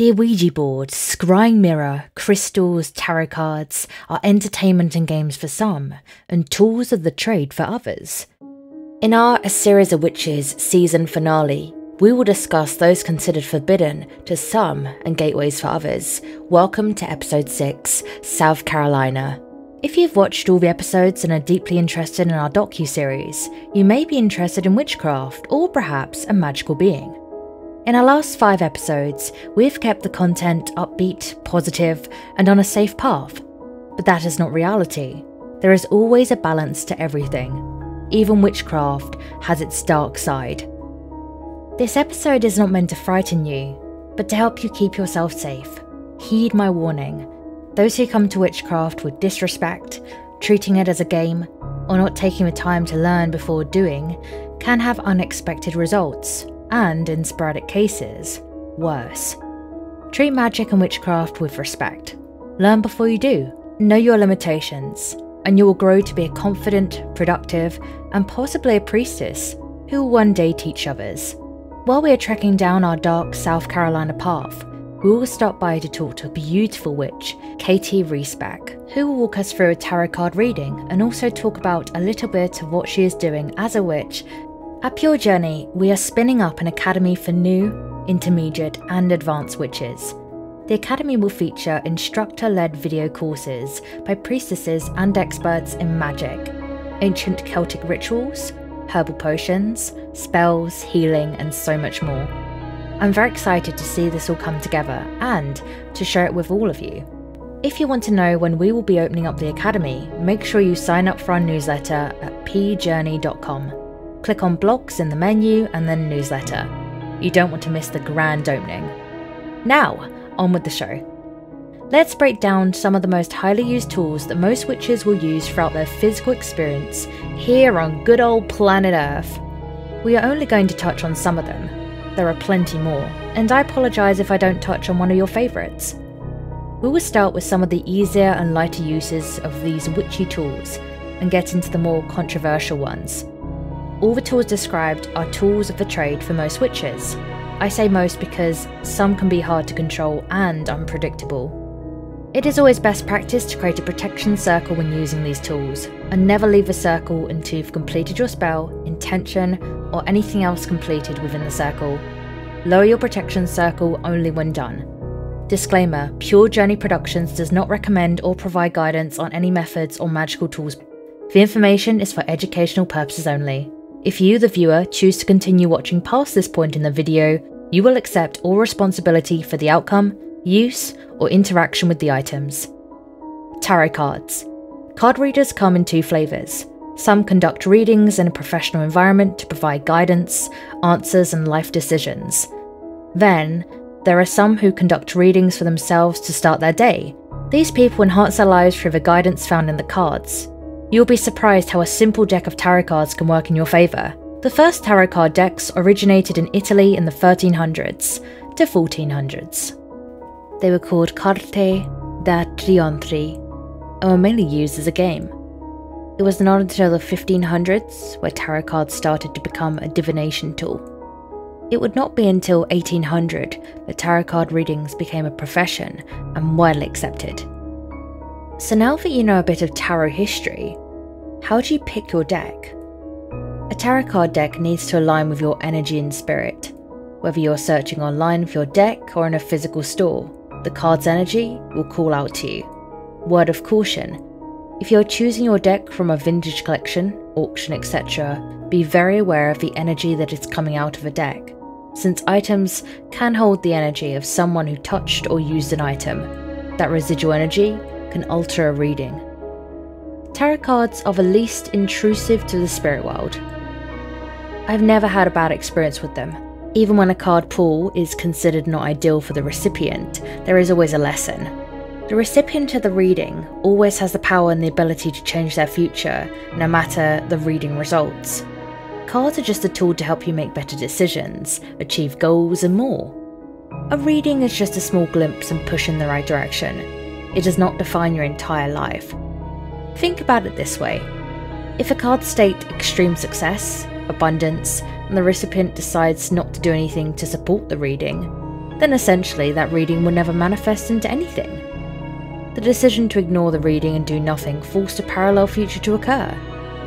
The Ouija board, scrying mirror, crystals, tarot cards are entertainment and games for some, and tools of the trade for others. In our A Series of Witches season finale, we will discuss those considered forbidden to some and gateways for others. Welcome to episode 6, South Carolina. If you've watched all the episodes and are deeply interested in our docu-series, you may be interested in witchcraft or perhaps a magical being. In our last 5 episodes, we've kept the content upbeat, positive, and on a safe path. But that is not reality. There is always a balance to everything. Even witchcraft has its dark side. This episode is not meant to frighten you, but to help you keep yourself safe. Heed my warning. Those who come to witchcraft with disrespect, treating it as a game, or not taking the time to learn before doing, can have unexpected results. And, in sporadic cases, worse. Treat magic and witchcraft with respect. Learn before you do. Know your limitations, and you will grow to be a confident, productive, and possibly a priestess who will one day teach others. While we are trekking down our dark South Carolina path, we will stop by to talk to a beautiful witch, Katie Riesbeck, who will walk us through a tarot card reading and also talk about a little bit of what she is doing as a witch. At Pure Journey, we are spinning up an academy for new, intermediate, and advanced witches. The academy will feature instructor-led video courses by priestesses and experts in magic, ancient Celtic rituals, herbal potions, spells, healing, and so much more. I'm very excited to see this all come together and to share it with all of you. If you want to know when we will be opening up the academy, make sure you sign up for our newsletter at pjourney.com. Click on blogs in the menu and then newsletter. You don't want to miss the grand opening. Now, on with the show. Let's break down some of the most highly used tools that most witches will use throughout their physical experience here on good old planet Earth. We are only going to touch on some of them. There are plenty more, and I apologise if I don't touch on one of your favourites. We will start with some of the easier and lighter uses of these witchy tools and get into the more controversial ones. All the tools described are tools of the trade for most witches. I say most because some can be hard to control and unpredictable. It is always best practice to create a protection circle when using these tools, and never leave the circle until you've completed your spell, intention, or anything else completed within the circle. Lower your protection circle only when done. Disclaimer: Pure Journey Productions does not recommend or provide guidance on any methods or magical tools. The information is for educational purposes only. If you, the viewer, choose to continue watching past this point in the video, you will accept all responsibility for the outcome, use, or interaction with the items. Tarot cards. Card readers come in 2 flavours. Some conduct readings in a professional environment to provide guidance, answers, and life decisions. Then, there are some who conduct readings for themselves to start their day. These people enhance their lives through the guidance found in the cards. You'll be surprised how a simple deck of tarot cards can work in your favour. The first tarot card decks originated in Italy in the 1300s to 1400s. They were called Carte da Trionfri and were mainly used as a game. It was not until the 1500s where tarot cards started to become a divination tool. It would not be until 1800 that tarot card readings became a profession and widely accepted. So now that you know a bit of tarot history, how do you pick your deck? A tarot card deck needs to align with your energy and spirit. Whether you're searching online for your deck or in a physical store, the card's energy will call out to you. Word of caution: if you're choosing your deck from a vintage collection, auction, etc., be very aware of the energy that is coming out of a deck, since items can hold the energy of someone who touched or used an item. That residual energy can alter a reading. Tarot cards are the least intrusive to the spirit world. I've never had a bad experience with them. Even when a card pull is considered not ideal for the recipient, there is always a lesson. The recipient of the reading always has the power and the ability to change their future, no matter the reading results. Cards are just a tool to help you make better decisions, achieve goals, and more. A reading is just a small glimpse and push in the right direction. It does not define your entire life. Think about it this way. If a card states extreme success, abundance, and the recipient decides not to do anything to support the reading, then essentially that reading will never manifest into anything. The decision to ignore the reading and do nothing forced a parallel future to occur,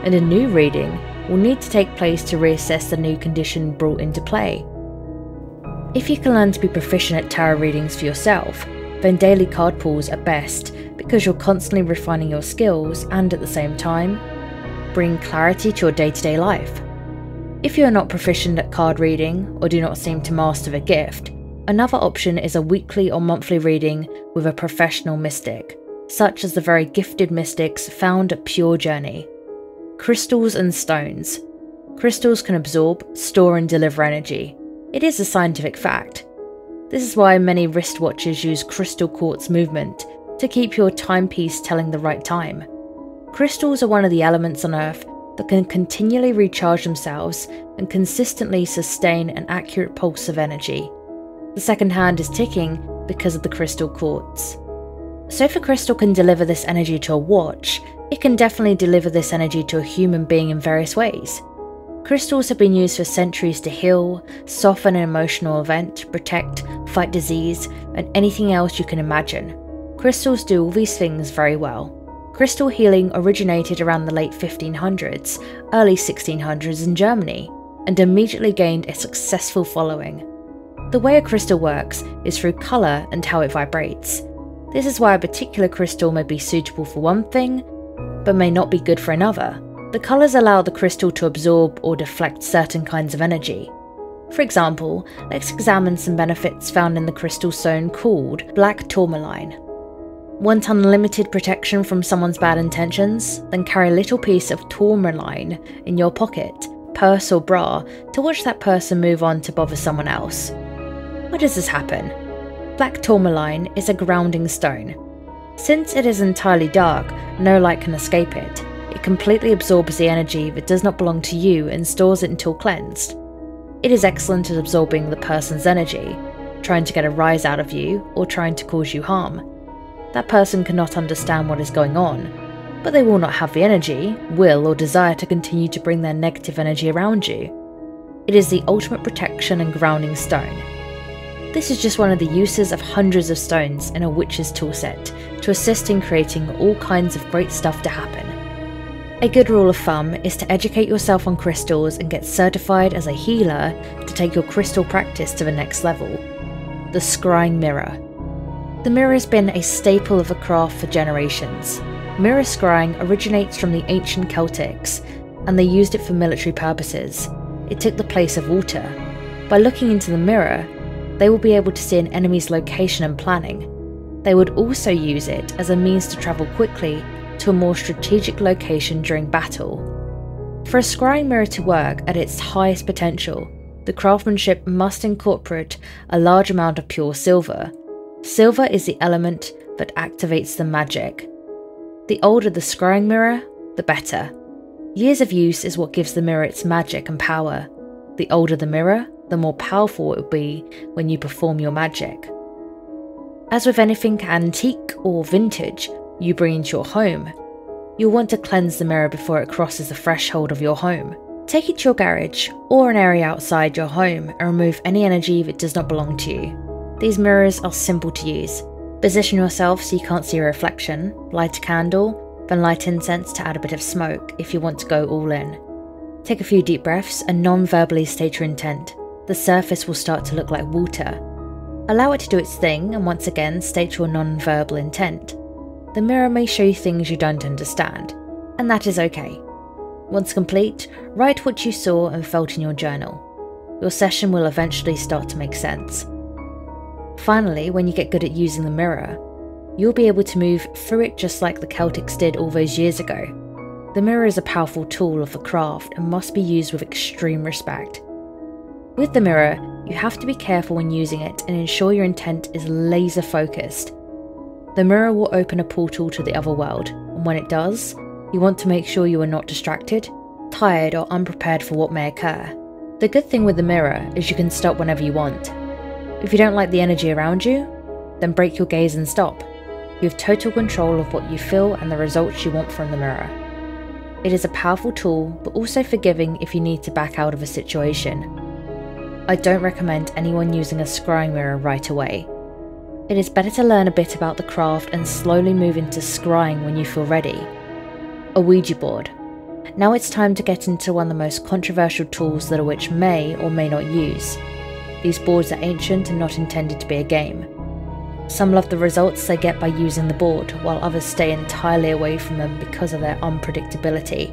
and a new reading will need to take place to reassess the new condition brought into play. If you can learn to be proficient at tarot readings for yourself, then daily card pulls are best because you're constantly refining your skills and at the same time, bring clarity to your day-to-day life. If you are not proficient at card reading or do not seem to master the gift, another option is a weekly or monthly reading with a professional mystic, such as the very gifted mystics found at Pure Journey. Crystals and stones. Crystals can absorb, store and deliver energy. It is a scientific fact. This is why many wristwatches use crystal quartz movement to keep your timepiece telling the right time. Crystals are one of the elements on Earth that can continually recharge themselves and consistently sustain an accurate pulse of energy. The second hand is ticking because of the crystal quartz. So if a crystal can deliver this energy to a watch, it can definitely deliver this energy to a human being in various ways. Crystals have been used for centuries to heal, soften an emotional event, protect, fight disease, and anything else you can imagine. Crystals do all these things very well. Crystal healing originated around the late 1500s, early 1600s in Germany, and immediately gained a successful following. The way a crystal works is through colour and how it vibrates. This is why a particular crystal may be suitable for one thing, but may not be good for another. The colours allow the crystal to absorb or deflect certain kinds of energy. For example, let's examine some benefits found in the crystal stone called black tourmaline. Want unlimited protection from someone's bad intentions? Then carry a little piece of tourmaline in your pocket, purse or bra to watch that person move on to bother someone else. Why does this happen? Black tourmaline is a grounding stone. Since it is entirely dark, no light can escape it. It completely absorbs the energy that does not belong to you and stores it until cleansed. It is excellent at absorbing the person's energy, trying to get a rise out of you or trying to cause you harm. That person cannot understand what is going on, but they will not have the energy, will, or desire to continue to bring their negative energy around you. It is the ultimate protection and grounding stone. This is just one of the uses of hundreds of stones in a witch's toolset to assist in creating all kinds of great stuff to happen. A good rule of thumb is to educate yourself on crystals and get certified as a healer to take your crystal practice to the next level. The scrying mirror. The mirror has been a staple of the craft for generations. Mirror scrying originates from the ancient Celtics, and they used it for military purposes. It took the place of water. By looking into the mirror, they will be able to see an enemy's location and planning. They would also use it as a means to travel quickly to a more strategic location during battle. For a scrying mirror to work at its highest potential, the craftsmanship must incorporate a large amount of pure silver. Silver is the element that activates the magic. The older the scrying mirror, the better. Years of use is what gives the mirror its magic and power. The older the mirror, the more powerful it will be when you perform your magic. As with anything antique or vintage you bring into your home, you'll want to cleanse the mirror before it crosses the threshold of your home. Take it to your garage or an area outside your home and remove any energy that does not belong to you. These mirrors are simple to use. Position yourself so you can't see your reflection, light a candle, then light incense to add a bit of smoke if you want to go all in. Take a few deep breaths and non-verbally state your intent. The surface will start to look like water. Allow it to do its thing and once again state your non-verbal intent. The mirror may show you things you don't understand, and that is okay. Once complete, write what you saw and felt in your journal. Your session will eventually start to make sense. Finally, when you get good at using the mirror, you'll be able to move through it just like the Celtics did all those years ago. The mirror is a powerful tool of the craft and must be used with extreme respect. With the mirror, you have to be careful when using it and ensure your intent is laser focused. The mirror will open a portal to the other world, and when it does, you want to make sure you are not distracted, tired or unprepared for what may occur. The good thing with the mirror is you can stop whenever you want. If you don't like the energy around you, then break your gaze and stop. You have total control of what you feel and the results you want from the mirror. It is a powerful tool, but also forgiving if you need to back out of a situation. I don't recommend anyone using a scrying mirror right away. It is better to learn a bit about the craft and slowly move into scrying when you feel ready. A Ouija board. Now it's time to get into one of the most controversial tools that a witch may or may not use. These boards are ancient and not intended to be a game. Some love the results they get by using the board, while others stay entirely away from them because of their unpredictability.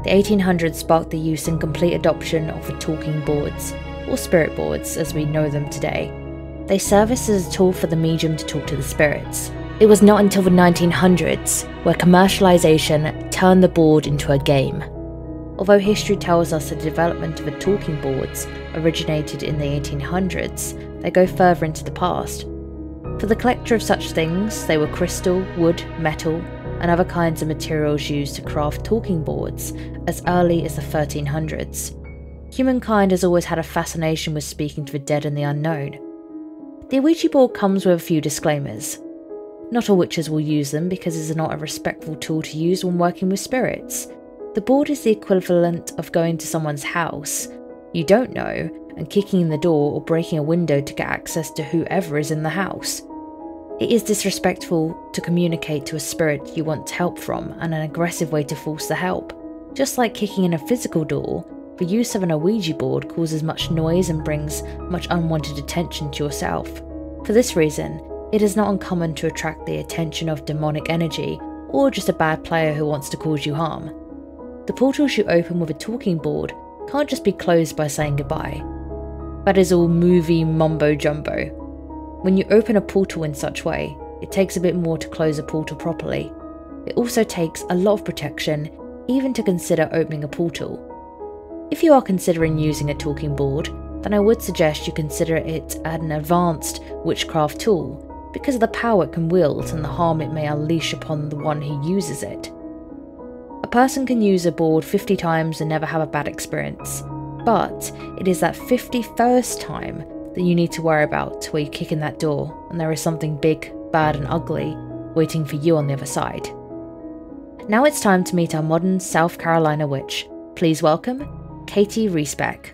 The 1800s sparked the use and complete adoption of the talking boards, or spirit boards as we know them today. They serviced as a tool for the medium to talk to the spirits. It was not until the 1900s where commercialization turned the board into a game. Although history tells us the development of the talking boards originated in the 1800s, they go further into the past. For the collector of such things, they were crystal, wood, metal, and other kinds of materials used to craft talking boards as early as the 1300s. Humankind has always had a fascination with speaking to the dead and the unknown. The Ouija board comes with a few disclaimers. Not all witches will use them because it is not a respectful tool to use when working with spirits. The board is the equivalent of going to someone's house you don't know and kicking in the door or breaking a window to get access to whoever is in the house. It is disrespectful to communicate to a spirit you want help from and an aggressive way to force the help. Just like kicking in a physical door, the use of an Ouija board causes much noise and brings much unwanted attention to yourself. For this reason, it is not uncommon to attract the attention of demonic energy or just a bad player who wants to cause you harm. The portals you open with a talking board can't just be closed by saying goodbye. That is all movie mumbo jumbo. When you open a portal in such way, it takes a bit more to close a portal properly. It also takes a lot of protection even to consider opening a portal. If you are considering using a talking board, then I would suggest you consider it an advanced witchcraft tool because of the power it can wield and the harm it may unleash upon the one who uses it. A person can use a board 50 times and never have a bad experience, but it is that 51st time that you need to worry about where you kick in that door and there is something big, bad and ugly waiting for you on the other side. Now it's time to meet our modern South Carolina witch. Please welcome Katie Riesbeck.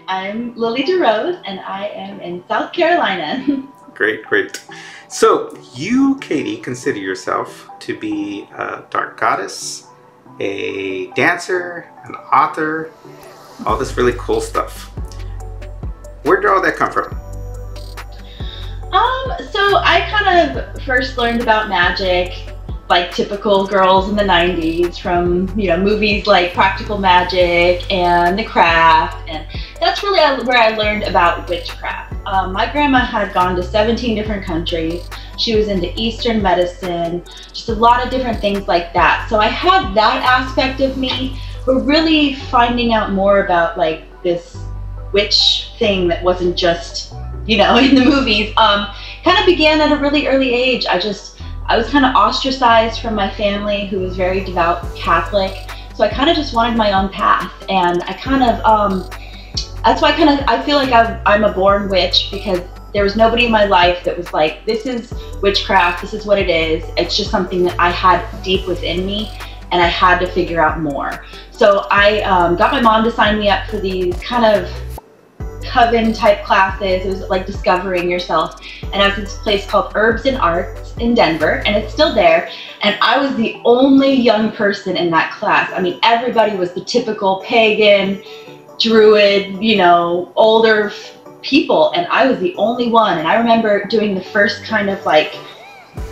I'm Lily DeRose and I am in South Carolina. Great. So you, Katie, consider yourself to be a dark goddess, a dancer, an author, all this really cool stuff. Where did all that come from? So I kind of first learned about magic like typical girls in the 90s from, movies like Practical Magic and The Craft, and that's really where I learned about witchcraft. My grandma had gone to 17 different countries. She was into Eastern medicine, just a lot of different things like that. So I had that aspect of me, but really finding out more about like this witch thing that wasn't just, in the movies, kind of began at a really early age. I was kind of ostracized from my family, who was very devout Catholic. So I kind of just wanted my own path, and I kind of, that's why I feel like I'm a born witch, because there was nobody in my life that was like, this is witchcraft, this is what it is. It's just something that I had deep within me, and I had to figure out more. So I got my mom to sign me up for these kind of coven type classes. It was like discovering yourself, and I was at this place called Herbs and Arts in Denver, and it's still there, and I was the only young person in that class. I mean, everybody was the typical pagan, druid, older people, and I was the only one. And I remember doing the first kind of like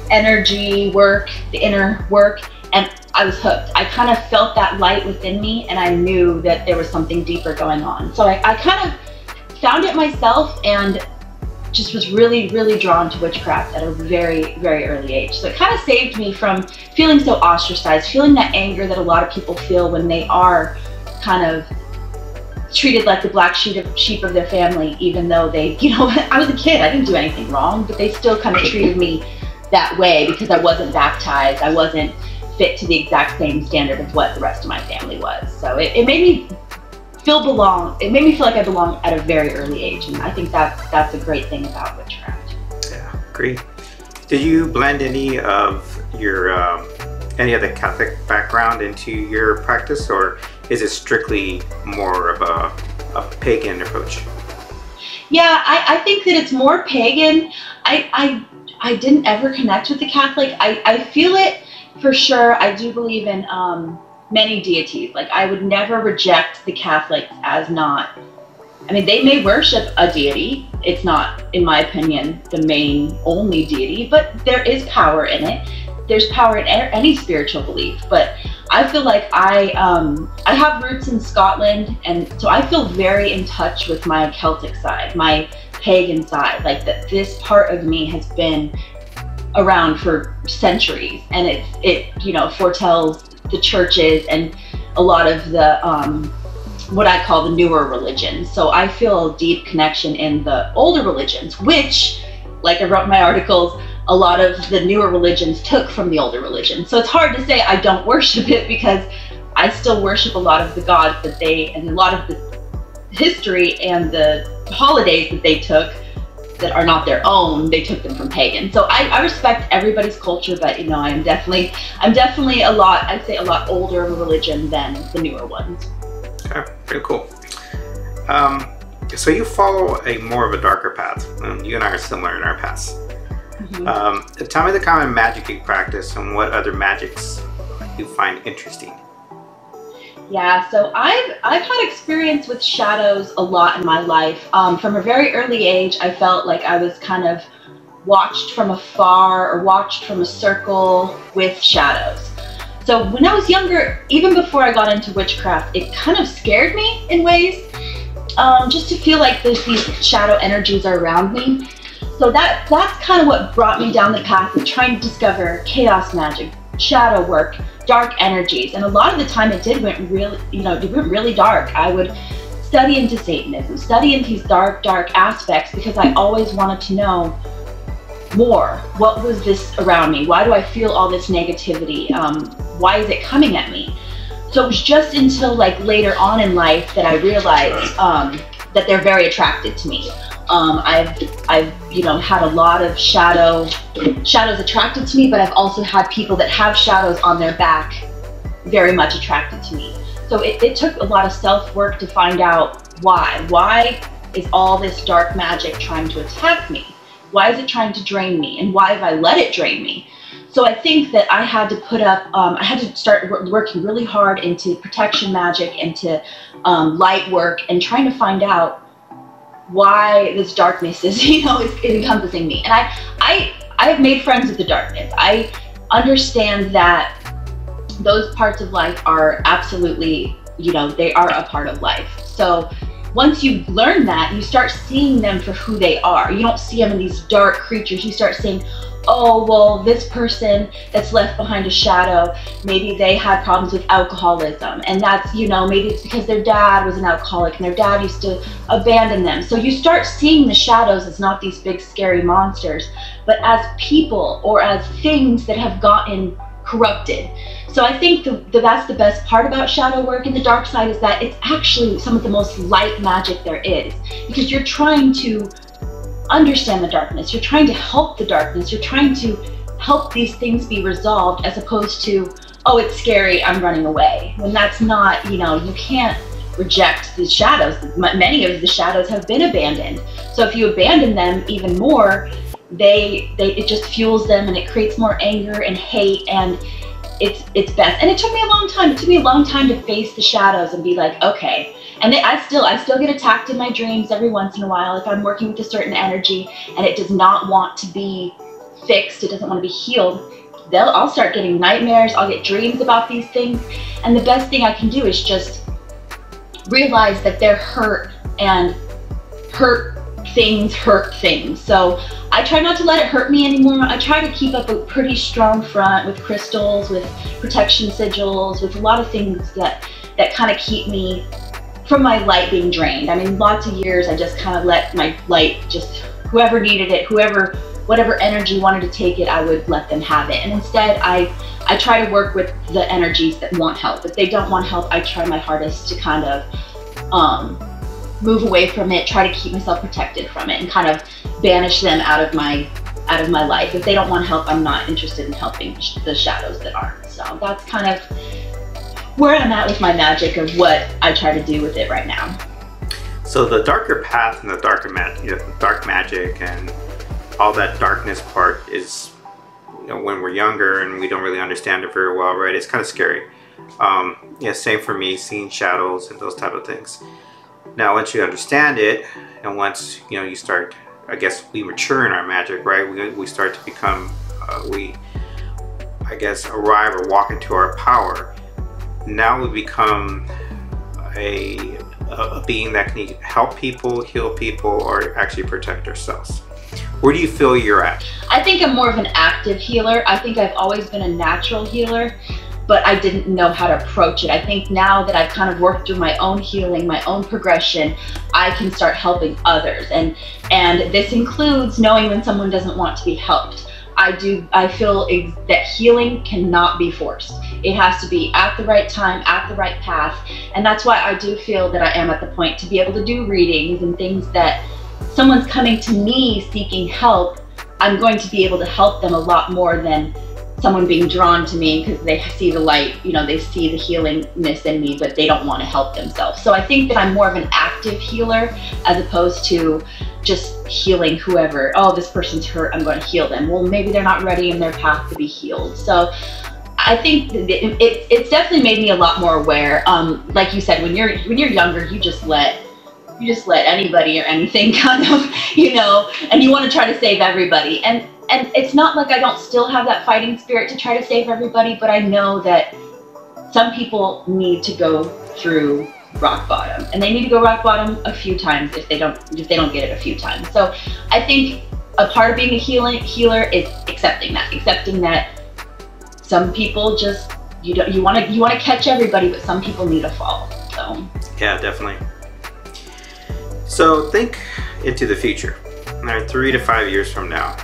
energy work, the inner work, and I was hooked. I kind of felt that light within me, and I knew that there was something deeper going on. So I kind of found it myself and just was really, really drawn to witchcraft at a very, very early age. So it kind of saved me from feeling so ostracized, feeling that anger that a lot of people feel when they are kind of treated like the black sheep of their family, even though they, I was a kid, I didn't do anything wrong, but they still kind of treated me that way because I wasn't baptized, I wasn't fit to the exact same standard of what the rest of my family was. So it made me it made me feel like I belonged at a very early age, and I think that's a great thing about witchcraft. Yeah, great. Did you blend any of the Catholic background into your practice, or is it strictly more of a pagan approach? Yeah, I think that it's more pagan. I didn't ever connect with the Catholic. I feel it for sure. I do believe in many deities. Like, I would never reject the Catholics as not. I mean, they may worship a deity. It's not, in my opinion, the main only deity, but there is power in it. There's power in any spiritual belief. But I feel like I have roots in Scotland, and so I feel very in touch with my Celtic side, my pagan side. Like, that this part of me has been around for centuries, and it you know, foretells the churches and a lot of the what I call the newer religions. So I feel a deep connection in the older religions, which, like I wrote in my articles, a lot of the newer religions took from the older religions. So it's hard to say I don't worship it, because I still worship a lot of the gods that they, and a lot of the history and the holidays that they took that are not their own, they took them from pagan. So I respect everybody's culture, but, you know, I'm definitely a lot, I'd say a lot older of a religion than the newer ones. Okay, very cool. So you follow a more of a darker path. You and I are similar in our paths. Mm-hmm. Tell me the common magic you practice and what other magics you find interesting. Yeah, so I've had experience with shadows a lot in my life. From a very early age, I felt like I was kind of watched from afar or watched from a circle with shadows. So when I was younger, even before I got into witchcraft, it kind of scared me in ways, just to feel like there's these shadow energies are around me. So that's kind of what brought me down the path of trying to discover chaos magic, shadow work, dark energies. And a lot of the time it went really dark. I would study into Satanism, study into these dark aspects, because I always wanted to know more. What was this around me? Why do I feel all this negativity? Why is it coming at me? So it was just until like later on in life that I realized that they're very attracted to me. I've you know, had a lot of shadows attracted to me, but I've also had people that have shadows on their back very much attracted to me. So it took a lot of self-work to find out why. Why is all this dark magic trying to attack me? Why is it trying to drain me? And why have I let it drain me? So I think that I had to put up, I had to start working really hard into protection magic, into light work, and trying to find out why this darkness is, you know, is encompassing me. And I have made friends with the darkness. I understand that those parts of life are absolutely, you know, they are a part of life. So once you learn that, you start seeing them for who they are. You don't see them in these dark creatures. You start saying, oh, well, this person that's left behind a shadow, maybe they had problems with alcoholism. And that's, you know, maybe it's because their dad was an alcoholic and their dad used to abandon them. So you start seeing the shadows as not these big scary monsters, but as people or as things that have gotten corrupted. So I think that's the best part about shadow work in the dark side, is that it's actually some of the most light magic there is, because you're trying to understand the darkness, you're trying to help the darkness, you're trying to help these things be resolved, as opposed to, oh, it's scary, I'm running away. When that's not, you know, you can't reject the shadows. Many of the shadows have been abandoned. So if you abandon them even more, it just fuels them, and it creates more anger and hate, and it's best. And it took me a long time. It took me a long time to face the shadows and be like, okay. And I still get attacked in my dreams every once in a while if I'm working with a certain energy and it does not want to be fixed, it doesn't want to be healed. I'll start getting nightmares, I'll get dreams about these things. And the best thing I can do is just realize that they're hurt, and hurt things. So I try not to let it hurt me anymore. I try to keep up a pretty strong front with crystals, with protection sigils, with a lot of things that kind of keep me from my light being drained. I mean, lots of years I just kind of let my light, just whoever needed it, whatever energy wanted to take it, I would let them have it. And instead I try to work with the energies that want help. If they don't want help, I try my hardest to kind of move away from it, try to keep myself protected from it, and kind of banish them out of my life. If they don't want help, I'm not interested in helping the shadows that aren't. So that's kind of where I'm at with my magic, of what I try to do with it right now. So the darker path and the darker dark magic and all that darkness part is, when we're younger and we don't really understand it very well, right? It's kind of scary. Yeah, same for me, seeing shadows and those type of things. Now, once you understand it, and once you start, I guess we mature in our magic, right? We start to become, I guess, arrive or walk into our power. Now we become a being that can help people, heal people, or actually protect ourselves. Where do you feel you're at? I think I'm more of an active healer. I think I've always been a natural healer, but I didn't know how to approach it. I think now that I've kind of worked through my own healing, my own progression, I can start helping others. And this includes knowing when someone doesn't want to be helped. I feel that healing cannot be forced. It has to be at the right time, at the right path. And that's why I do feel that I am at the point to be able to do readings and things that someone's coming to me seeking help, I'm going to be able to help them a lot more than someone being drawn to me because they see the light, they see the healingness in me, but they don't want to help themselves. So I think that I'm more of an active healer as opposed to just healing whoever. Oh, this person's hurt, I'm going to heal them. Well, maybe they're not ready in their path to be healed. So I think it's definitely made me a lot more aware. Like you said, when you're younger, you just let anybody or anything kind of, and you want to try to save everybody. And it's not like I don't still have that fighting spirit to try to save everybody, but I know that some people need to go through rock bottom, and they need to go rock bottom a few times if they don't get it a few times. So I think a part of being a healer is accepting that some people just, you want to catch everybody, but some people need to fall. So yeah, definitely. So think into the future, 3 to 5 years from now.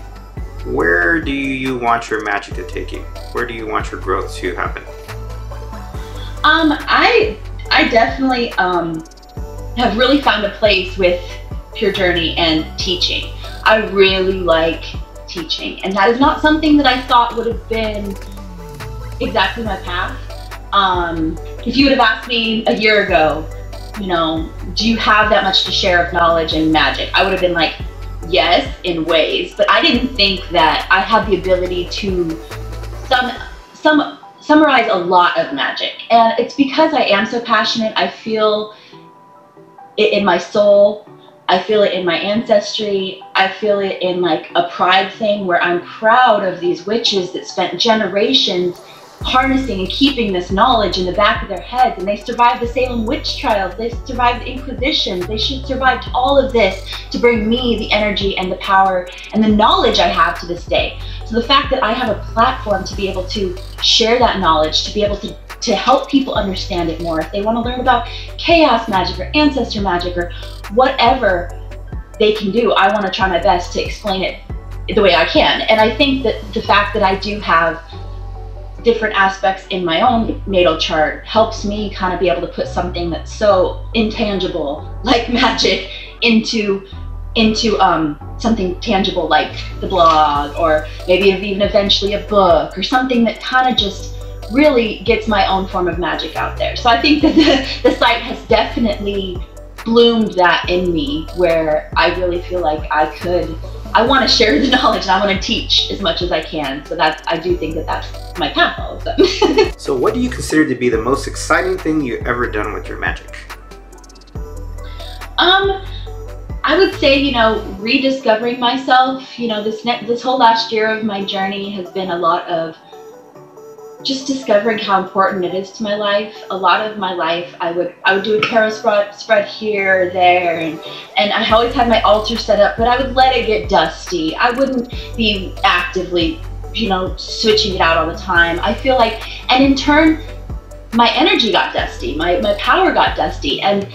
Where do you want your magic to take you? Where do you want your growth to happen? I definitely have really found a place with Pure Journey and teaching. I really like teaching, and that is not something that I thought would have been exactly my path. If you would have asked me a year ago, do you have that much to share of knowledge and magic? I would have been like, yes, in ways, but I didn't think that I had the ability to summarize a lot of magic. And it's because I am so passionate. I feel it in my soul. I feel it in my ancestry. I feel it in like a pride thing where I'm proud of these witches that spent generations harnessing and keeping this knowledge in the back of their heads, and they survived the Salem witch trials, they survived the Inquisition, they survived all of this to bring me the energy and the power and the knowledge I have to this day. So the fact that I have a platform to be able to share that knowledge, to be able to help people understand it more, if they want to learn about chaos magic or ancestor magic or whatever they can do, I want to try my best to explain it the way I can. And I think that the fact that I do have different aspects in my own natal chart helps me kind of be able to put something that's so intangible like magic into something tangible like the blog, or maybe even eventually a book or something that kind of just really gets my own form of magic out there. So I think that the site has definitely bloomed that in me, where I really feel like I want to share the knowledge and I want to teach as much as I can. So I do think that that's my path all of a sudden. So what do you consider to be the most exciting thing you've ever done with your magic? I would say, rediscovering myself. This whole last year of my journey has been a lot of just discovering how important it is to my life. A lot of my life, I would do a tarot spread here or there, and I always had my altar set up, but I would let it get dusty. I wouldn't be actively, switching it out all the time. I feel like, and in turn, my energy got dusty, my power got dusty, and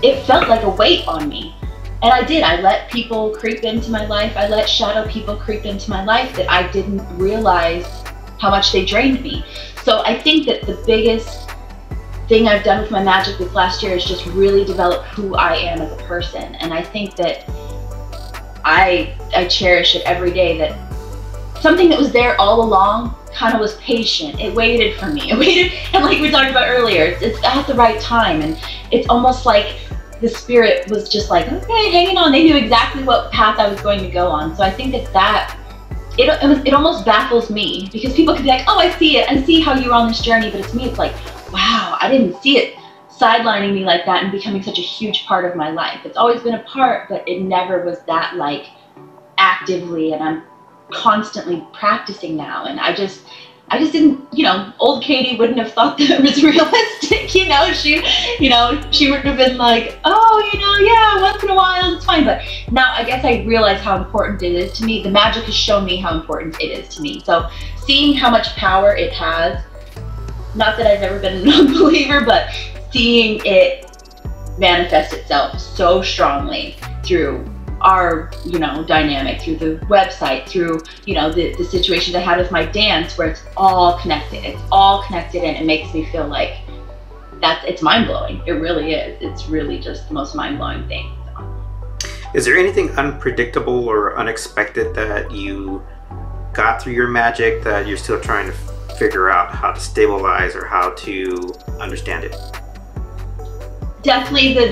it felt like a weight on me. And I let people creep into my life. I let shadow people creep into my life that I didn't realize how much they drained me. So I think that the biggest thing I've done with my magic this last year is just really develop who I am as a person. And I think that I cherish it every day, that something that was there all along kind of was patient. It waited for me. It waited, and like we talked about earlier, it's at the right time. And it's almost like the spirit was just like, okay, hanging on. They knew exactly what path I was going to go on. So I think it almost baffles me, because people could be like, oh, I see it. I see how you're on this journey. But it's me, it's like, wow, I didn't see it sidelining me like that and becoming such a huge part of my life. It's always been a part, but it never was that like actively, and I'm constantly practicing now. And I just didn't, old Katie wouldn't have thought that it was realistic, she would have been like, oh, yeah, once in a while, it's fine. But now I guess I realize how important it is to me. The magic has shown me how important it is to me. So seeing how much power it has, not that I've ever been an unbeliever, but seeing it manifest itself so strongly through our, dynamic, through the website, through, the situations I had with my dance, where it's all connected. It's all connected, and it makes me feel like it's mind-blowing. It really is. It's really just the most mind-blowing thing. Is there anything unpredictable or unexpected that you got through your magic that you're still trying to figure out how to stabilize or how to understand it? Definitely the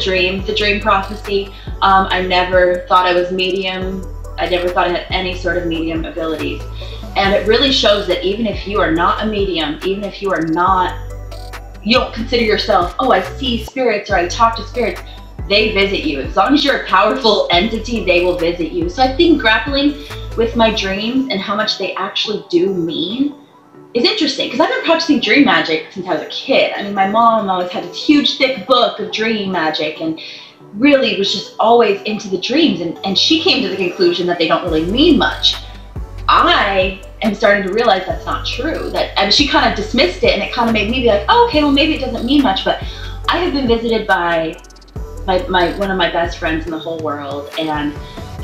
dream prophecy. I never thought I was medium. I never thought I had any sort of medium abilities. And it really shows that even if you are not a medium, even if you don't consider yourself, oh, I see spirits or I talk to spirits, they visit you. As long as you're a powerful entity, they will visit you. So I think grappling with my dreams and how much they actually do mean is interesting, because I've been practicing dream magic since I was a kid. I mean, my mom always had this huge thick book of dream magic and really was just always into the dreams, and she came to the conclusion that they don't really mean much. I am starting to realize that's not true. And she kind of dismissed it, and it kind of made me be like, oh, okay, well, maybe it doesn't mean much. But I have been visited by one of my best friends in the whole world, and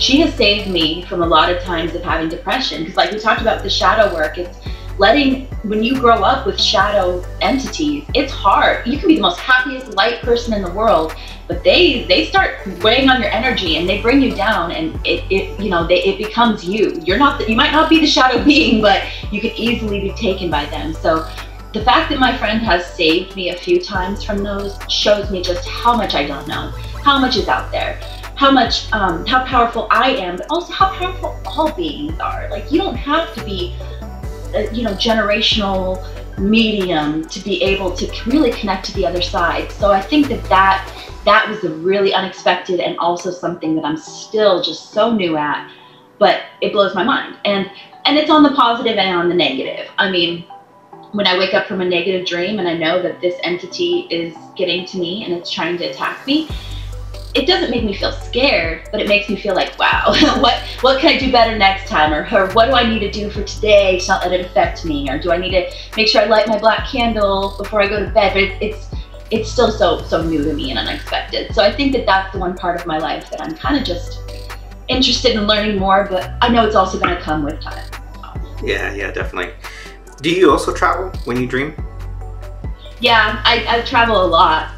she has saved me from a lot of times of having depression, because like we talked about the shadow work, it's when you grow up with shadow entities, it's hard. You can be the most happiest light person in the world, but they start weighing on your energy, and they bring you down, and it becomes you. You might not be the shadow being, but you could easily be taken by them. So the fact that my friend has saved me a few times from those shows me just how much I don't know, how much is out there, how powerful I am, but also how powerful all beings are. Like, you don't have to be generational medium to be able to really connect to the other side. So I think that was a really unexpected, and also something that I'm still just so new at, but it blows my mind. And it's on the positive and on the negative. I mean, when I wake up from a negative dream and I know that this entity is getting to me and it's trying to attack me, it doesn't make me feel scared, but it makes me feel like, wow, what can I do better next time? Or what do I need to do for today to not let it affect me? Or do I need to make sure I light my black candle before I go to bed? But it's still so new to me and unexpected. So I think that that's the one part of my life that I'm kind of just interested in learning more, but I know it's also going to come with time. Yeah, definitely. Do you also travel when you dream? Yeah, I travel a lot.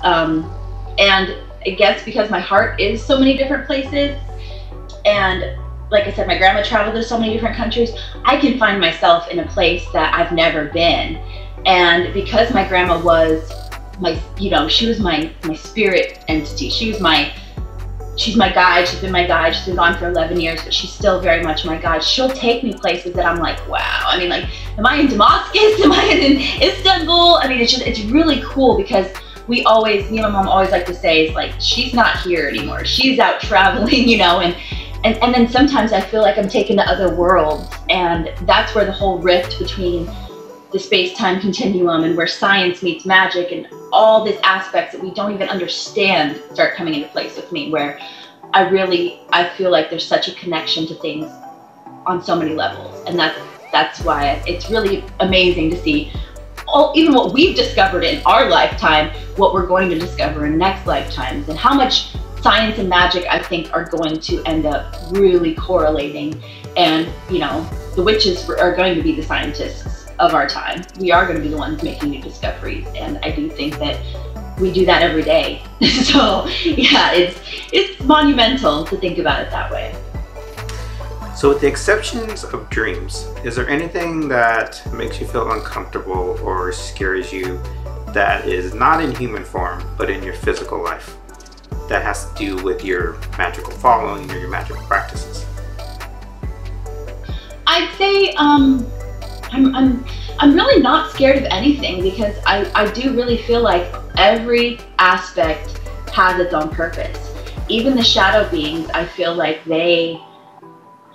And I guess because my heart is so many different places, and like I said, my grandma traveled to so many different countries, I can find myself in a place that I've never been. And because my grandma was she was my spirit entity. She's my guide. She's been my guide. She's been gone for 11 years, but she's still very much my guide. She'll take me places that I'm like, wow. I mean, like, am I in Damascus? Am I in Istanbul? I mean, it's really cool, because me and my mom always like to say, it's like, she's not here anymore. She's out traveling, and then sometimes I feel like I'm taken to other worlds, and that's where the whole rift between the space-time continuum and where science meets magic and all these aspects that we don't even understand start coming into place with me, where I feel like there's such a connection to things on so many levels. And that's why it's really amazing to see even what we've discovered in our lifetime, what we're going to discover in next lifetimes, and how much science and magic, I think, are going to end up really correlating. And the witches are going to be the scientists of our time. We are going to be the ones making new discoveries, and I do think that we do that every day. So yeah, it's monumental to think about it that way. So with the exceptions of dreams, is there anything that makes you feel uncomfortable or scares you that is not in human form, but in your physical life? that has to do with your magical following or your magical practices? I'd say I'm really not scared of anything, because I do really feel like every aspect has its own purpose. Even the shadow beings, I feel like they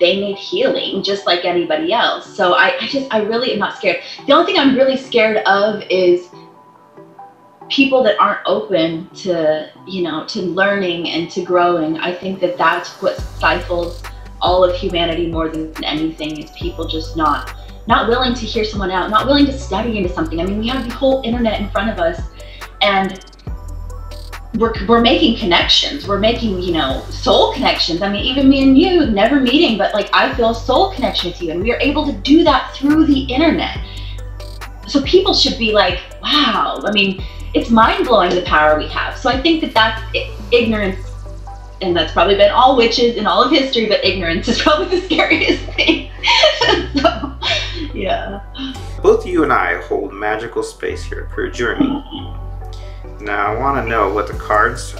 need healing just like anybody else. So I really am not scared. The only thing I'm really scared of is people that aren't open to, you know, to learning and to growing. I think that that's what stifles all of humanity more than anything, is people just not willing to hear someone out, not willing to study into something. I mean, we have the whole internet in front of us, and we're making connections. We're making, you know, soul connections. I mean, even me and you, never meeting, but like I feel a soul connection with you, and we are able to do that through the internet. So people should be like, wow. I mean, it's mind-blowing the power we have. So I think that that's ignorance, and that's probably been all witches in all of history, but ignorance is probably the scariest thing. So, yeah. Both you and I hold magical space here at Pure Journey. Now I want to know what the cards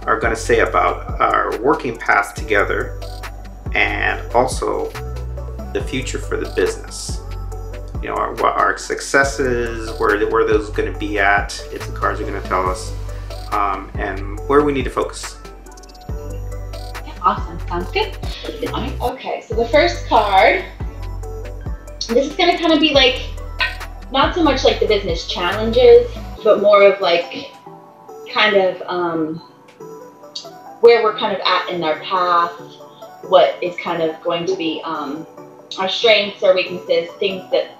are going to say about our working paths together, and also the future for the business. You know, what our successes, where those are going to be at, if the cards are going to tell us, and where we need to focus. Awesome, sounds good. Okay, so the first card, this is going to kind of be like, not so much like the business challenges, but more of like kind of where we're kind of at in our path, what is kind of going to be our strengths, our weaknesses, things that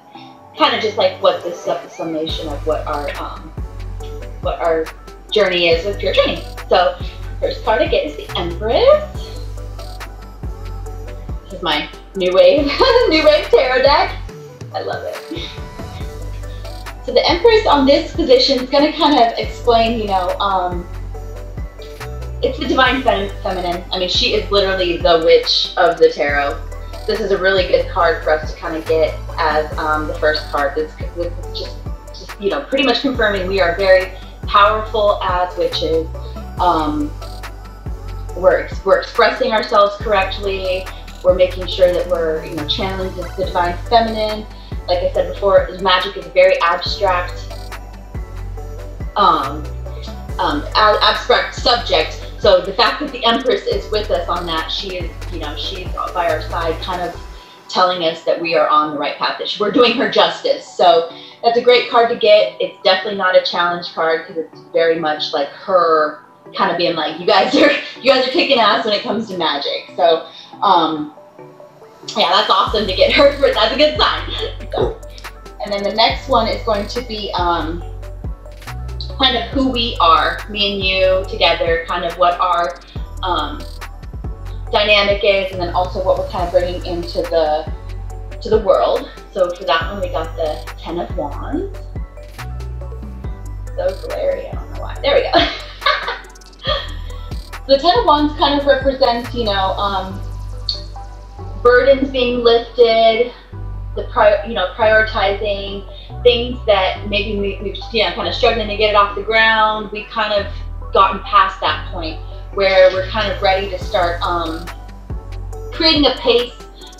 kind of just like what this summation of what our journey is with Pure Journey. So first card I get is the Empress. This is my new wave tarot deck. I love it. So the Empress on this position is going to kind of explain, you know, it's the divine feminine. I mean, she is literally the witch of the tarot. This is a really good card for us to kind of get as the first card. This just you know, pretty much confirming we are very powerful as witches. We're expressing ourselves correctly. We're making sure that we're, you know, channeling the divine feminine. Like I said before, magic is a very abstract, abstract subject. So the fact that the Empress is with us on that, she is, you know, she's by our side, kind of telling us that we are on the right path, that we're doing her justice. So that's a great card to get. It's definitely not a challenge card, because it's very much like her kind of being like, you guys are kicking ass when it comes to magic. So yeah, that's awesome to get her. That's a good sign. So, and then the next one is going to be kind of who we are, me and you together, kind of what our dynamic is, and then also what we're kind of bringing into the world. So for that one, we got the Ten of Wands. So glary, I don't know why. There we go. The Ten of Wands kind of represents, you know, burdens being lifted, prioritizing things that maybe we've kind of struggling to get it off the ground. We've kind of gotten past that point where we're kind of ready to start creating a pace,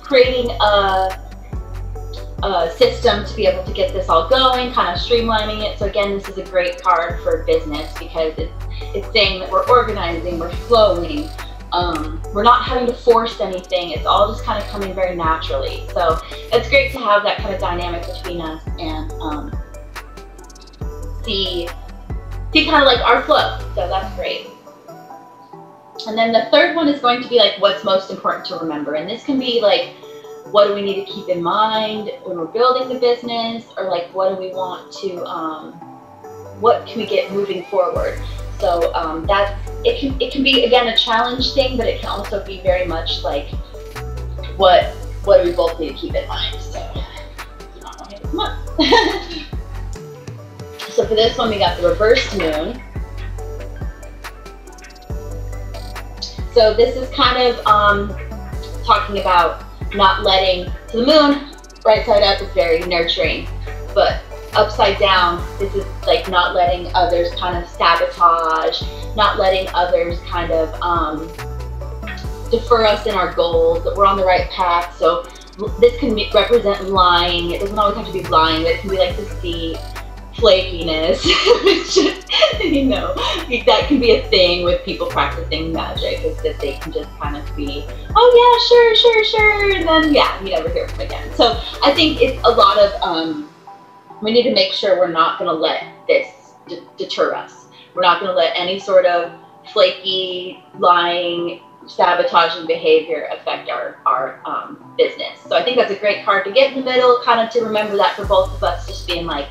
creating a system to be able to get this all going, kind of streamlining it. So again, this is a great card for business, because it's saying that we're organizing, we're flowing, we're not having to force anything. It's all just kind of coming very naturally. So it's great to have that kind of dynamic between us and see kind of like our flow. So that's great. And then the third one is going to be like what's most important to remember. And this can be like, what do we need to keep in mind when we're building the business, or like what do we want to, what can we get moving forward? So it can be, again, a challenge thing, but it can also be very much like what do we both need to keep in mind. So come on. So for this one, we got the reversed moon. So this is kind of talking about not letting, so the moon right side up is very nurturing, but upside down, this is like not letting others kind of sabotage, not letting others kind of defer us in our goals, that we're on the right path. So this can represent lying. It doesn't always have to be lying, but it can be like deceit, flakiness. You know, that can be a thing with people practicing magic, is that they can just kind of be, oh yeah, sure, and then yeah, you never hear from them again. So I think it's a lot of, we need to make sure we're not going to let this deter us. We're not going to let any sort of flaky, lying, sabotaging behavior affect our business. So I think that's a great card to get in the middle, kind of to remember that for both of us, just being like,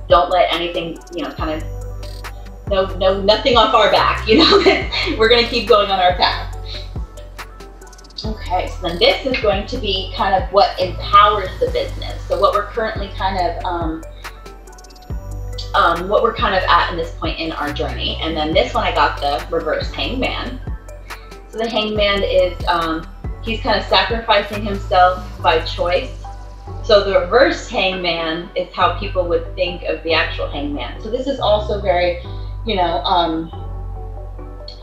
don't let anything, you know, kind of, nothing off our back, you know. We're going to keep going on our path. Okay, so then this is going to be kind of what empowers the business. So what we're currently kind of, what we're kind of at in this point in our journey. And then this one, I got the reverse hangman. So the hangman is, he's kind of sacrificing himself by choice. So the reverse hangman is how people would think of the actual hangman. So this is also very, you know,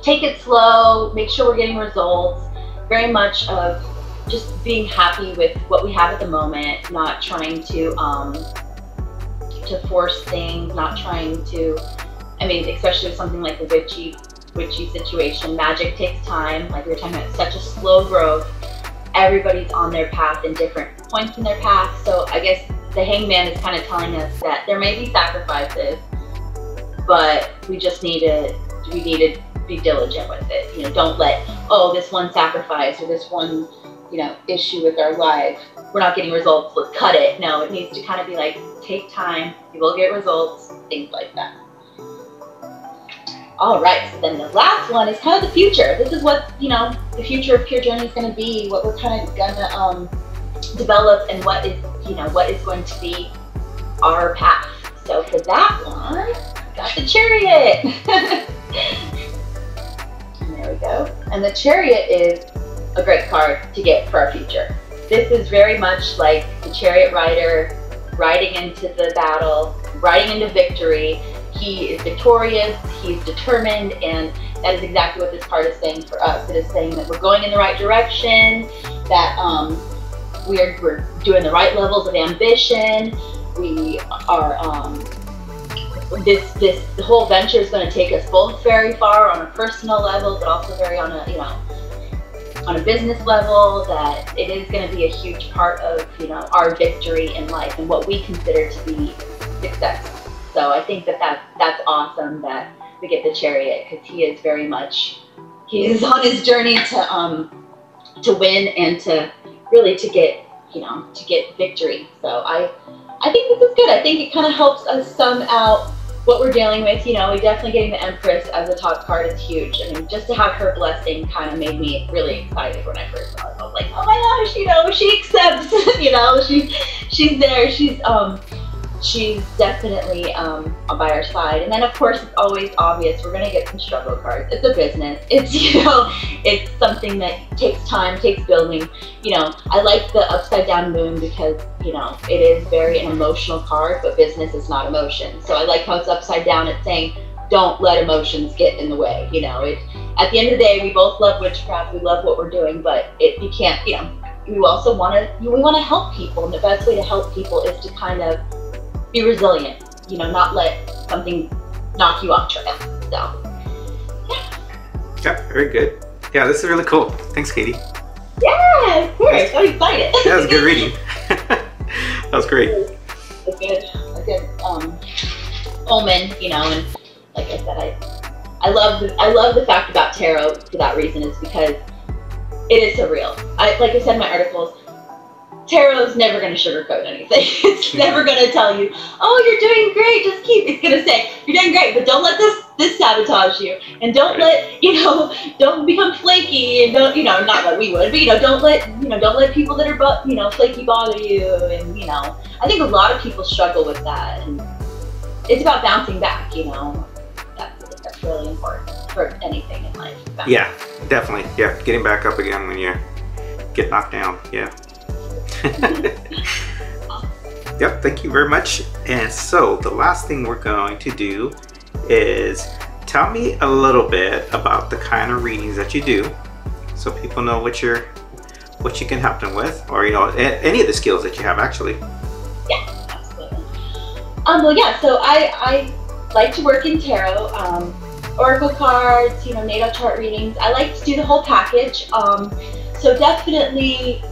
take it slow, make sure we're getting results, very much of just being happy with what we have at the moment, not trying to force things, not trying to, I mean, especially with something like the witchy situation, magic takes time. Like we were talking about, such a slow growth. Everybody's on their path in different points in their path. So I guess the hangman is kind of telling us that there may be sacrifices, but we just need to be diligent with it. You know, don't let, oh, this one sacrifice or this one, you know, issue with our life, we're not getting results, let's cut it. No, it needs to kind of be like, take time, you will get results, things like that. All right, so then the last one is kind of the future. This is what, you know, the future of Pure Journey is going to be, what we're kind of gonna develop, and what is, you know, what is going to be our path. So for that one, I got the Chariot. And there we go. And the Chariot is a great card to get for our future. This is very much like the chariot rider riding into the battle, riding into victory. He is victorious, he's determined, and that is exactly what this card is saying for us. It is saying that we're going in the right direction, that we're doing the right levels of ambition. We are, the whole venture is going to take us both very far on a personal level, but also very on a, you know, on a business level, that it is going to be a huge part of, you know, our victory in life and what we consider to be success. So I think that's awesome that we get the Chariot, because he is very much, he is on his journey to win and to really to get, you know, to get victory. So I think this is good. I think it kind of helps us sum out what we're dealing with. You know, we definitely getting the Empress as a top card is huge. I mean, just to have her blessing kind of made me really excited when I first saw it. I was like, oh my gosh, you know, she accepts. You know, she's there. She's definitely by our side. And then of course, it's always obvious we're gonna get some struggle cards. It's a business. It's, you know, it's something that takes time, takes building. You know, I like the upside down moon because, you know, it is very an emotional card, but business is not emotion. So I like how it's upside down. It's saying, don't let emotions get in the way. You know, at the end of the day, we both love witchcraft. We love what we're doing, but you can't, you know, we also want to help people. And the best way to help people is to kind of be resilient, you know, not let something knock you off trail. So, yeah. Yeah, very good. Yeah, this is really cool. Thanks, Katie. Yeah, of course. I'm excited. That was a good reading. That was great. A good omen, you know, and like I said, I love the fact about tarot for that reason, is because it is surreal. Like I said in my articles, tarot is never going to sugarcoat anything. It's never going to tell you, oh, you're doing great, just keep. It's going to say, you're doing great, but don't let this sabotage you. And don't let, you know, don't become flaky, and don't, you know, not that we would, but, you know, don't let people that are, you know, flaky bother you. And, you know, I think a lot of people struggle with that. And it's about bouncing back, you know. That's really important for anything in life. Yeah, definitely. Yeah, getting back up again when you get knocked down. Yeah. Yep, thank you very much. And so the last thing we're going to do is tell me a little bit about the kind of readings that you do, so people know what you can help them with, or any of the skills that you have actually. Yeah, absolutely. Well, yeah. So I like to work in tarot, oracle cards, natal chart readings. I like to do the whole package. So definitely,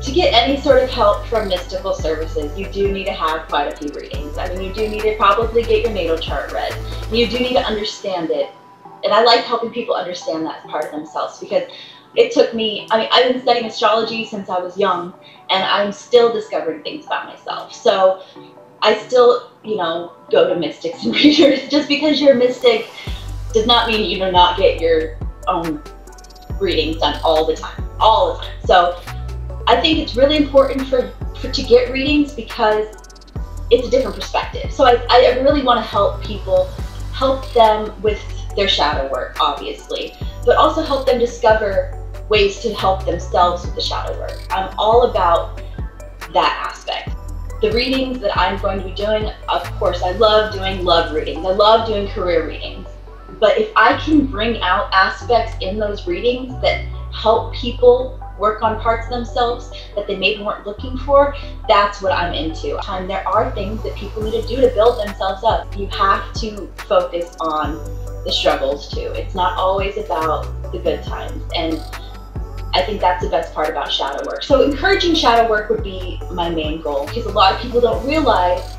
to get any sort of help from mystical services, you do need to have quite a few readings. I mean, you do need to probably get your natal chart read. You do need to understand it. And I like helping people understand that part of themselves, because it took me, I've been studying astrology since I was young, and I'm still discovering things about myself. So I still, go to mystics and readers. Just because you're a mystic does not mean you do not get your own readings done all the time. So I think it's really important to get readings, because it's a different perspective. So I really want to help people, help them with their shadow work, obviously, but also help them discover ways to help themselves with the shadow work. I'm all about that aspect. The readings that I'm going to be doing, of course, I love doing love readings. I love doing career readings. But if I can bring out aspects in those readings that help people work on parts of themselves that they maybe weren't looking for, that's what I'm into. There are things that people need to do to build themselves up. You have to focus on the struggles too. It's not always about the good times. And I think that's the best part about shadow work. So encouraging shadow work would be my main goal, because a lot of people don't realize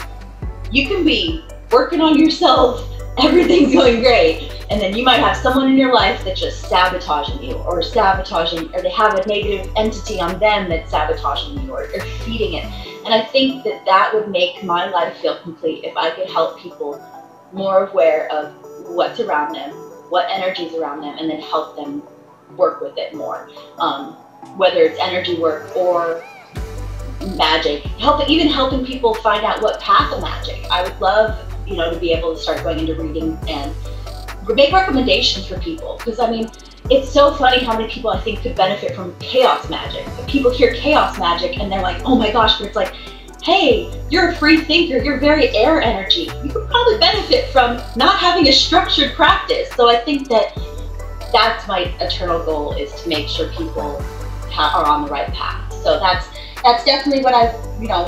you can be working on yourself, everything's going great, and then you might have someone in your life that's just sabotaging you, or they have a negative entity on them that's sabotaging you, or feeding it. And I think that would make my life feel complete if I could help people more aware of what's around them, what energy's around them, and then help them work with it more. Whether it's energy work or magic, even helping people find out what path of magic. I would love, to be able to start going into reading and make recommendations for people, because it's so funny how many people I think could benefit from chaos magic. People hear chaos magic and they're like, oh my gosh, but it's like, hey, you're a free thinker, you're very air energy. You could probably benefit from not having a structured practice. So I think that's my eternal goal, is to make sure people are on the right path. So that's definitely what I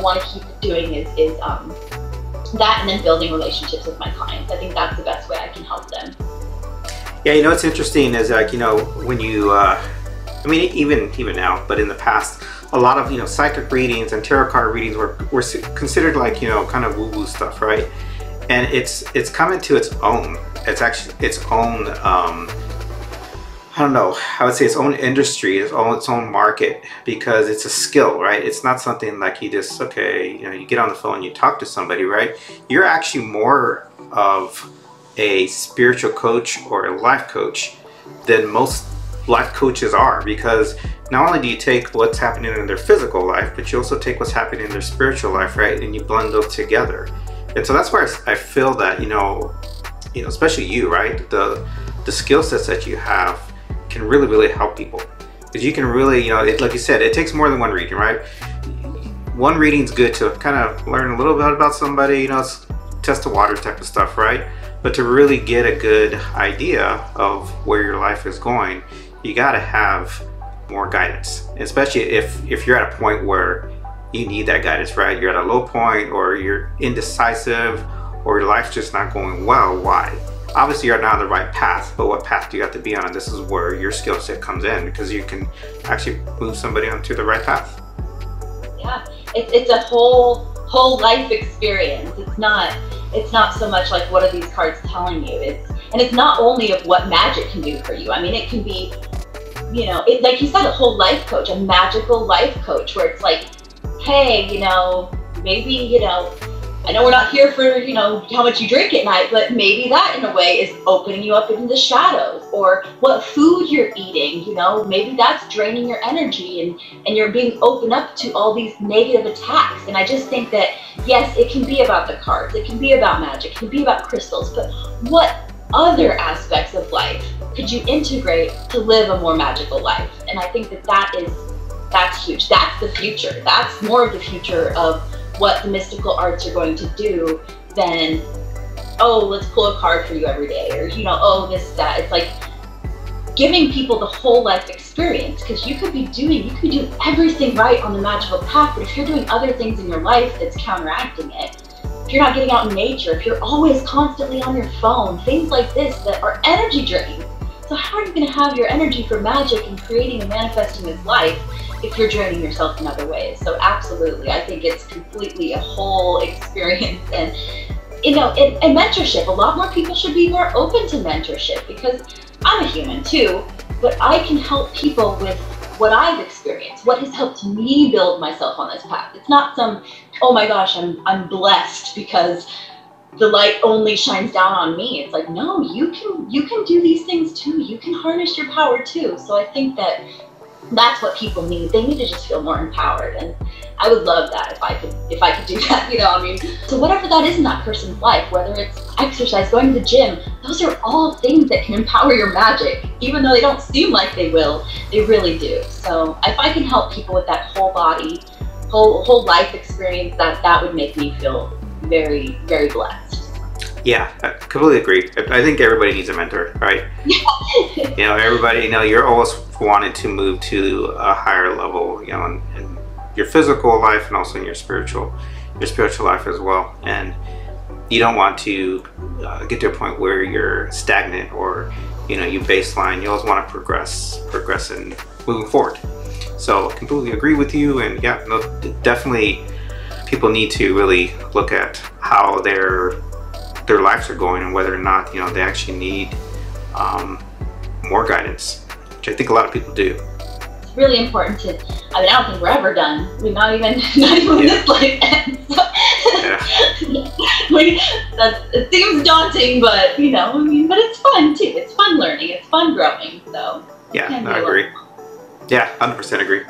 want to keep doing, is that, and then building relationships with my clients. I think that's the best way I can help them. Yeah, what's interesting is when you even now, but in the past, a lot of psychic readings and tarot card readings were considered like kind of woo-woo stuff, right? And it's come into its own. It's actually its own I don't know, I would say its own industry, its own market, because it's a skill, right? It's not something like you just, you get on the phone and you talk to somebody, right? You're actually more of a spiritual coach or a life coach than most life coaches are, because not only do you take what's happening in their physical life, but you also take what's happening in their spiritual life, right? And you blend those together. And so that's where I feel that, especially you, right? The skill sets that you have can really help people, because you can really, like you said, it takes more than one reading, right? One reading's good to kind of learn a little bit about somebody, it's test the water type of stuff, right? But to really get a good idea of where your life is going, you got to have more guidance, especially if you're at a point where you need that guidance, right? You're at a low point, or you're indecisive, or your life's just not going well. Why? Obviously you're not on the right path, but what path do you have to be on? And this is where your skill set comes in, because you can actually move somebody onto the right path. Yeah, it's a whole life experience. It's not so much like, what are these cards telling you? It's not only of what magic can do for you. It can be, like you said, a whole life coach, a magical life coach, where it's like, hey, maybe, I know we're not here for, how much you drink at night, but maybe that in a way is opening you up into the shadows, or what food you're eating, maybe that's draining your energy, and you're being opened up to all these negative attacks. And I just think that, yes, it can be about the cards, it can be about magic, it can be about crystals, but what other aspects of life could you integrate to live a more magical life? And I think that's huge. That's the future. That's more of the future of what the mystical arts are going to do than, oh, let's pull a card for you every day, or, you know, oh, this, that. It's like giving people the whole life experience, because you could be doing everything right on the magical path, but if you're doing other things in your life that's counteracting it, if you're not getting out in nature, if you're always constantly on your phone, things like this that are energy drains. So how are you going to have your energy for magic and creating and manifesting this life if you're draining yourself in other ways? So absolutely, I think it's completely a whole experience. And, you know, and mentorship, a lot more people should be more open to mentorship, because I'm a human too, but I can help people with what I've experienced, what has helped me build myself on this path. It's not some, oh my gosh, I'm blessed because the light only shines down on me. It's like, no, you can do these things too. You can harness your power too. So I think that that's what people need. They need to just feel more empowered, and I would love that if I could do that, you know. I mean, so whatever that is in that person's life, whether it's exercise, going to the gym, those are all things that can empower your magic. Even though they don't seem like they will, they really do. So if I can help people with that whole body, whole life experience, that would make me feel very, very blessed. Yeah, I completely agree. I think everybody needs a mentor, right? You know, everybody, you know, you're always wanting to move to a higher level, you know, in your physical life and also in your spiritual life as well. And you don't want to get to a point where you're stagnant or, you know, you baseline. You always want to progress and moving forward. So I completely agree with you. And yeah, no, definitely people need to really look at how their lives are going and whether or not, you know, they actually need more guidance, which I think a lot of people do. It's really important to, I mean, I don't think we're ever done. We're not even when this life ends. So, Yeah. It seems daunting, but, you know, I mean, but it's fun too. It's fun learning. It's fun growing. So Yeah, I agree. Yeah, 100% agree.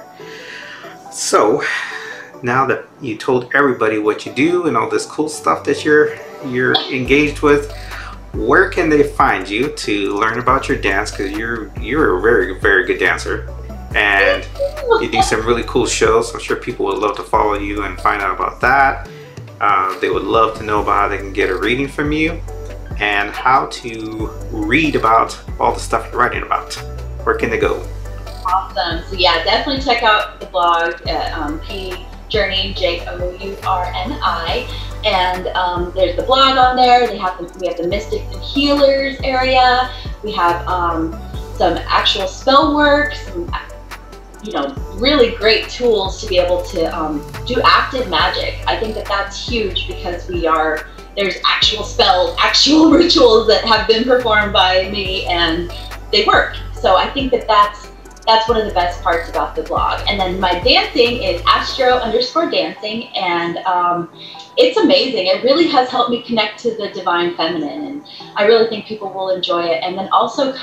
So now that you told everybody what you do and all this cool stuff that you're engaged with, where can they find you to learn about your dance? Because you're a very, very good dancer, and you do some really cool shows. I'm sure people would love to follow you and find out about that. They would love to know about how they can get a reading from you and how to read about all the stuff you're writing about. Where can they go? Awesome. So yeah, definitely check out the blog at PJourni, JOURNI, and there's the blog on there. We have the Mystics and Healers area. We have some actual spell work, some, you know, really great tools to be able to do active magic. I think that that's huge, because there's actual spells, actual rituals that have been performed by me, and they work. So I think that that's one of the best parts about the blog. And then my dancing is Astro_dancing, and it's amazing. It really has helped me connect to the divine feminine, and I really think people will enjoy it. And then also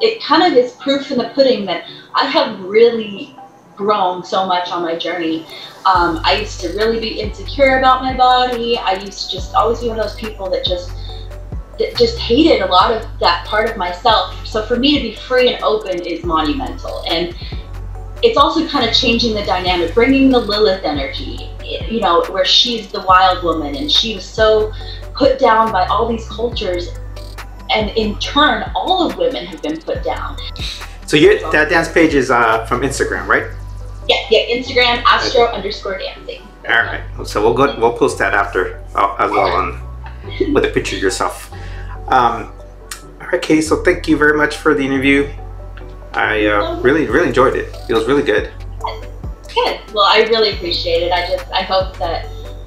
it kind of is proof in the pudding that I have really grown so much on my journey. I used to really be insecure about my body. I used to just always be one of those people that just hated a lot of that part of myself. So for me to be free and open is monumental. And it's also kind of changing the dynamic, bringing the Lilith energy, you know, where she's the wild woman and she was so put down by all these cultures. And in turn, all of women have been put down. So that dance page is from Instagram, right? Yeah, Instagram, Astro_dancing. All right. So we'll post that after as well with a picture of yourself. All right, Katie, so thank you very much for the interview. I really enjoyed it. It was really good. Good. Well, I really appreciate it. I hope that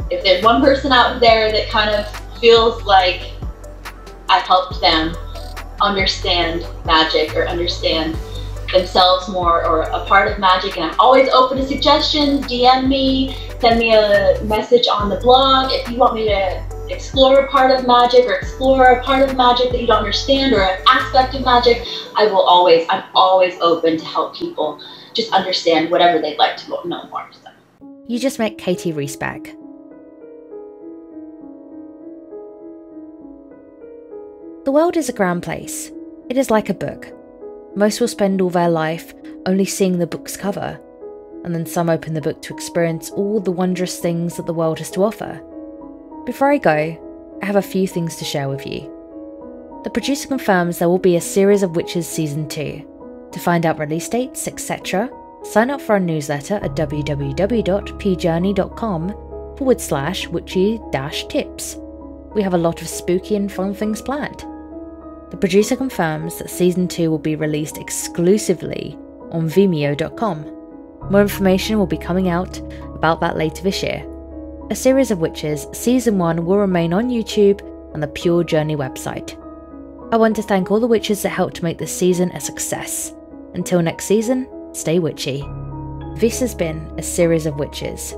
if there's one person out there that kind of feels like I helped them understand magic or understand themselves more or a part of magic, and I'm always open to suggestions. DM me, send me a message on the blog if you want me to explore a part of magic or explore a part of magic that you don't understand or an aspect of magic. I'm always open to help people just understand whatever they'd like to know more. So. You just met Katie Riesbeck. The world is a grand place. It is like a book. Most will spend all their life only seeing the book's cover, and then some open the book to experience all the wondrous things that the world has to offer. Before I go, I have a few things to share with you. The producer confirms there will be a series of Witches Season 2. To find out release dates, etc., sign up for our newsletter at www.pjourney.com/witchy-tips. We have a lot of spooky and fun things planned. The producer confirms that Season 2 will be released exclusively on Vimeo.com. More information will be coming out about that later this year. A Series of Witches Season 1 will remain on YouTube and the Pure Journey website. I want to thank all the witches that helped make this season a success. Until next season, stay witchy. This has been A Series of Witches.